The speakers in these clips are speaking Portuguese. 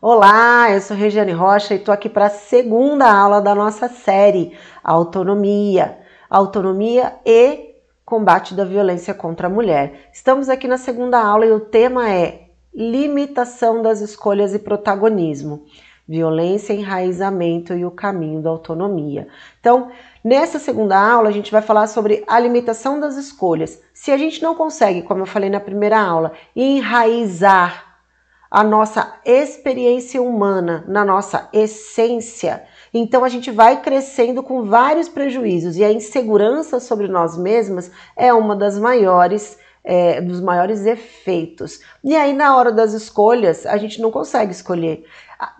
Olá, eu sou Regiane Rocha e estou aqui para a segunda aula da nossa série Autonomia. Autonomia e combate da violência contra a mulher. Estamos aqui na segunda aula e o tema é limitação das escolhas e protagonismo. Violência, enraizamento e o caminho da autonomia. Então, nessa segunda aula, a gente vai falar sobre a limitação das escolhas. Se a gente não consegue, como eu falei na primeira aula, enraizar a nossa experiência humana, na nossa essência, então a gente vai crescendo com vários prejuízos e a insegurança sobre nós mesmas é uma das dos maiores efeitos. E aí na hora das escolhas, a gente não consegue escolher.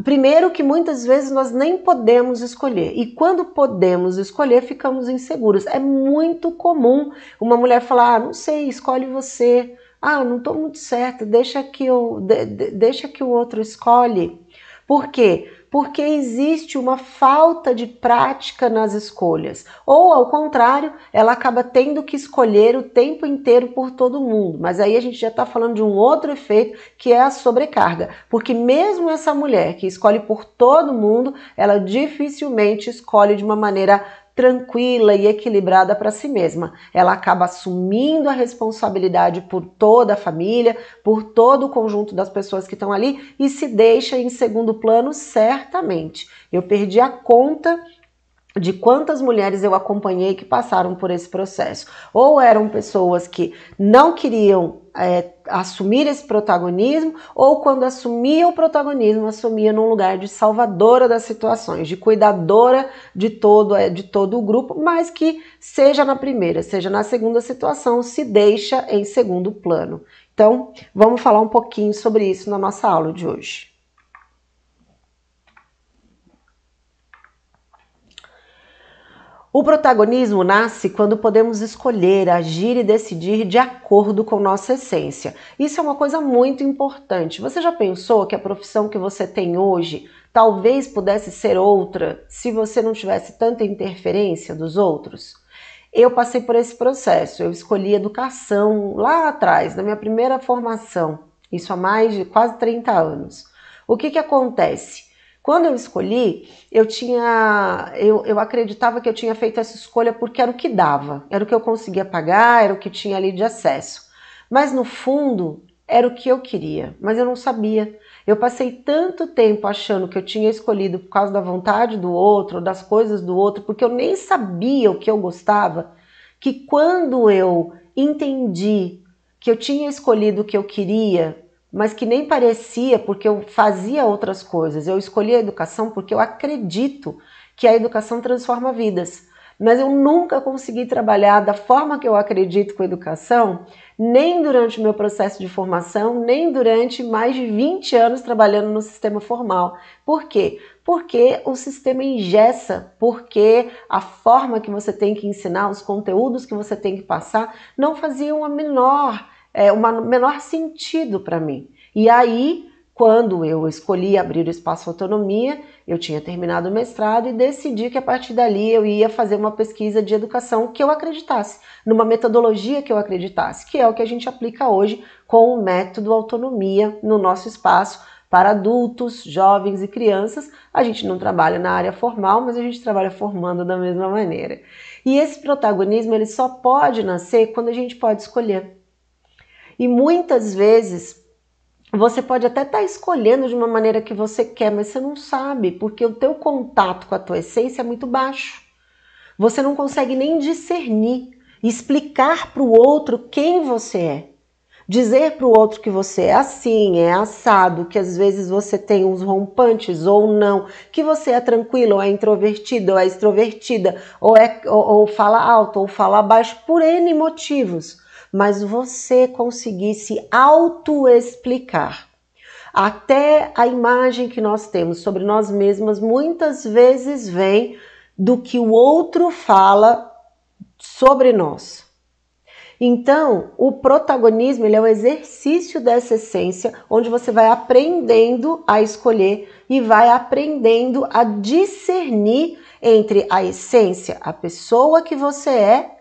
Primeiro que muitas vezes nós nem podemos escolher e quando podemos escolher ficamos inseguros. É muito comum uma mulher falar, não sei, escolhe você. Não estou muito certa, deixa que o outro escolhe. Por quê? Porque existe uma falta de prática nas escolhas. Ou, ao contrário, ela acaba tendo que escolher o tempo inteiro por todo mundo. Mas aí a gente já está falando de um outro efeito, que é a sobrecarga. Porque mesmo essa mulher que escolhe por todo mundo, ela dificilmente escolhe de uma maneira tranquila e equilibrada para si mesma. Ela acaba assumindo a responsabilidade por toda a família, por todo o conjunto das pessoas que estão ali e se deixa em segundo plano certamente. Eu perdi a conta de quantas mulheres eu acompanhei que passaram por esse processo. Ou eram pessoas que não queriam assumir esse protagonismo, ou quando assumia o protagonismo, assumia num lugar de salvadora das situações, de cuidadora de todo o grupo, mas que seja na primeira, seja na segunda situação, se deixa em segundo plano. Então, vamos falar um pouquinho sobre isso na nossa aula de hoje. O protagonismo nasce quando podemos escolher, agir e decidir de acordo com nossa essência. Isso é uma coisa muito importante. Você já pensou que a profissão que você tem hoje talvez pudesse ser outra se você não tivesse tanta interferência dos outros? Eu passei por esse processo. Eu escolhi educação lá atrás, na minha primeira formação. Isso há mais de quase 30 anos. O que acontece? Quando eu escolhi, eu acreditava que eu tinha feito essa escolha porque era o que dava, era o que eu conseguia pagar, era o que tinha ali de acesso. Mas no fundo, era o que eu queria, mas eu não sabia. Eu passei tanto tempo achando que eu tinha escolhido por causa da vontade do outro, das coisas do outro, porque eu nem sabia o que eu gostava, que quando eu entendi que eu tinha escolhido o que eu queria, mas que nem parecia porque eu fazia outras coisas. Eu escolhi a educação porque eu acredito que a educação transforma vidas. Mas eu nunca consegui trabalhar da forma que eu acredito com a educação, nem durante o meu processo de formação, nem durante mais de 20 anos trabalhando no sistema formal. Por quê? Porque o sistema engessa, porque a forma que você tem que ensinar, os conteúdos que você tem que passar, não faziam o menor sentido para mim. E aí, quando eu escolhi abrir o Espaço Autonomia, eu tinha terminado o mestrado e decidi que a partir dali eu ia fazer uma pesquisa de educação que eu acreditasse, numa metodologia que eu acreditasse, que é o que a gente aplica hoje com o método Autonomia no nosso espaço para adultos, jovens e crianças. A gente não trabalha na área formal, mas a gente trabalha formando da mesma maneira. E esse protagonismo ele só pode nascer quando a gente pode escolher. E muitas vezes você pode até estar escolhendo de uma maneira que você quer, mas você não sabe, porque o teu contato com a tua essência é muito baixo. Você não consegue nem discernir, explicar para o outro quem você é. Dizer para o outro que você é assim, é assado, que às vezes você tem uns rompantes ou não, que você é tranquilo, ou é introvertido, ou é extrovertida, ou fala alto, ou fala baixo, por N motivos. Mas você conseguir se auto-explicar. Até a imagem que nós temos sobre nós mesmas muitas vezes vem do que o outro fala sobre nós. Então, o protagonismo ele é o exercício dessa essência, onde você vai aprendendo a escolher e vai aprendendo a discernir entre a essência, a pessoa que você é,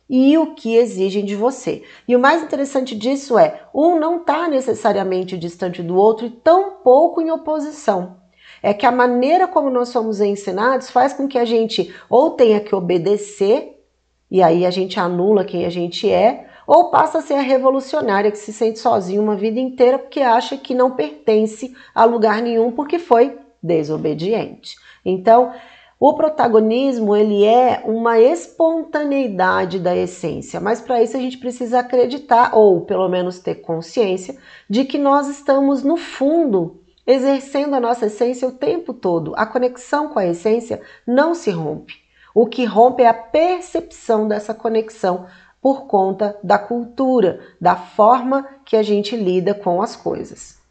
e o que exigem de você. E o mais interessante disso é, um não está necessariamente distante do outro e tampouco em oposição. É que a maneira como nós somos ensinados faz com que a gente ou tenha que obedecer, e aí a gente anula quem a gente é, ou passa a ser a revolucionária que se sente sozinha uma vida inteira porque acha que não pertence a lugar nenhum porque foi desobediente. Então, o protagonismo, ele é uma espontaneidade da essência, mas para isso a gente precisa acreditar, ou pelo menos ter consciência, de que nós estamos, no fundo, exercendo a nossa essência o tempo todo. A conexão com a essência não se rompe. O que rompe é a percepção dessa conexão por conta da cultura, da forma que a gente lida com as coisas.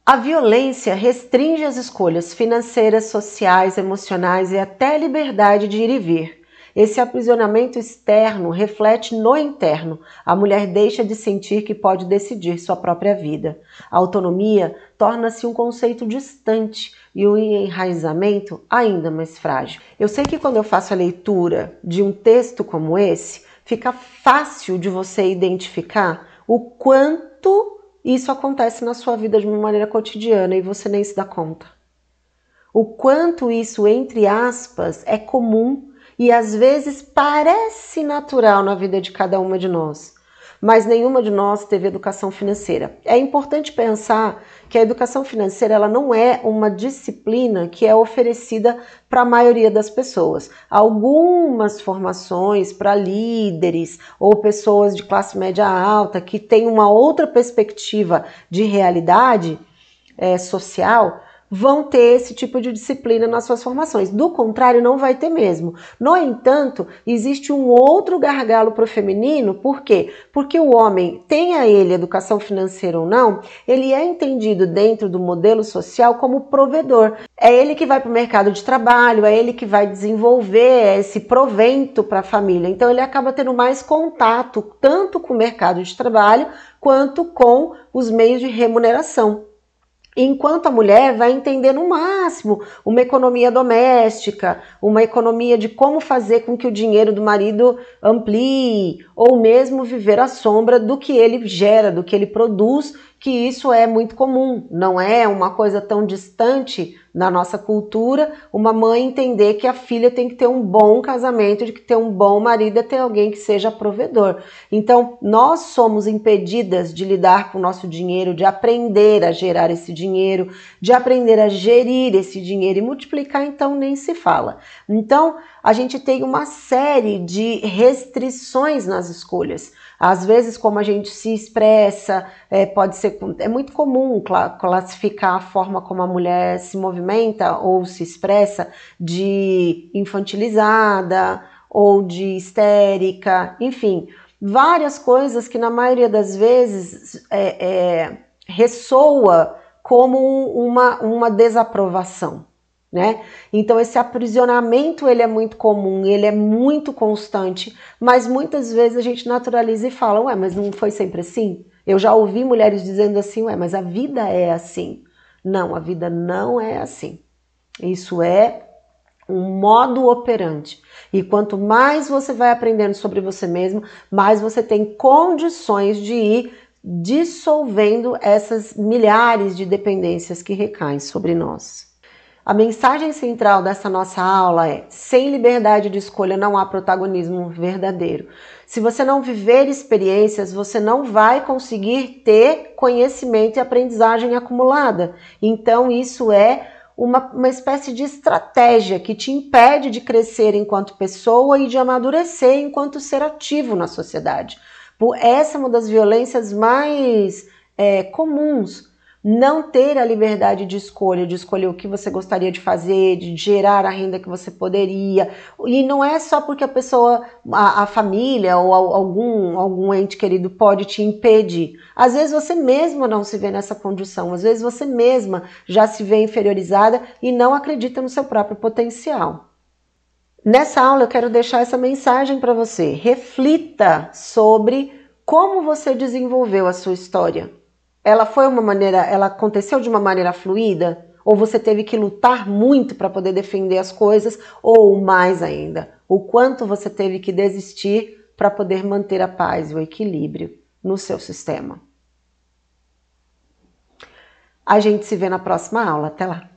A violência restringe as escolhas financeiras, sociais, emocionais e até a liberdade de ir e vir. Esse aprisionamento externo reflete no interno. A mulher deixa de sentir que pode decidir sua própria vida. A autonomia torna-se um conceito distante e o enraizamento ainda mais frágil. Eu sei que quando eu faço a leitura de um texto como esse, fica fácil de você identificar o quanto isso acontece na sua vida de uma maneira cotidiana e você nem se dá conta. O quanto isso, entre aspas, é comum e às vezes parece natural na vida de cada uma de nós. Mas nenhuma de nós teve educação financeira. É importante pensar que a educação financeira ela não é uma disciplina que é oferecida para a maioria das pessoas. Algumas formações para líderes ou pessoas de classe média alta que têm uma outra perspectiva de realidade social, vão ter esse tipo de disciplina nas suas formações. Do contrário, não vai ter mesmo. No entanto, existe um outro gargalo para o feminino. Por quê? Porque o homem, tenha ele educação financeira ou não, ele é entendido dentro do modelo social como provedor. É ele que vai para o mercado de trabalho, é ele que vai desenvolver esse provento para a família. Então, ele acaba tendo mais contato tanto com o mercado de trabalho quanto com os meios de remuneração. Enquanto a mulher vai entender no máximo uma economia doméstica, uma economia de como fazer com que o dinheiro do marido amplie, ou mesmo viver à sombra do que ele gera, do que ele produz, que isso é muito comum, não é uma coisa tão distante na nossa cultura, uma mãe entender que a filha tem que ter um bom casamento, de que ter um bom marido é ter alguém que seja provedor. Então, nós somos impedidas de lidar com o nosso dinheiro, de aprender a gerar esse dinheiro, de aprender a gerir esse dinheiro e multiplicar, então nem se fala. Então, a gente tem uma série de restrições nas escolhas. Às vezes, como a gente se expressa, é muito comum classificar a forma como a mulher se movimenta ou se expressa de infantilizada ou de histérica, enfim, várias coisas que na maioria das vezes ressoa como uma desaprovação. Né? Então esse aprisionamento ele é muito comum, ele é muito constante, mas muitas vezes a gente naturaliza e fala, ué, mas não foi sempre assim? Eu já ouvi mulheres dizendo assim, ué, mas a vida é assim. Não, a vida não é assim. Isso é um modo operante. E quanto mais você vai aprendendo sobre você mesmo, mais você tem condições de ir dissolvendo essas milhares de dependências que recaem sobre nós. A mensagem central dessa nossa aula é: sem liberdade de escolha não há protagonismo verdadeiro. Se você não viver experiências, você não vai conseguir ter conhecimento e aprendizagem acumulada. Então isso é uma espécie de estratégia que te impede de crescer enquanto pessoa e de amadurecer enquanto ser ativo na sociedade. Essa é uma das violências mais comuns. Não ter a liberdade de escolher o que você gostaria de fazer, de gerar a renda que você poderia. E não é só porque a pessoa, a família ou algum ente querido pode te impedir. Às vezes você mesma não se vê nessa condição, às vezes você mesma já se vê inferiorizada e não acredita no seu próprio potencial. Nessa aula eu quero deixar essa mensagem para você. Reflita sobre como você desenvolveu a sua história. Ela aconteceu de uma maneira fluida? Ou você teve que lutar muito para poder defender as coisas? Ou mais ainda, o quanto você teve que desistir para poder manter a paz e o equilíbrio no seu sistema? A gente se vê na próxima aula. Até lá!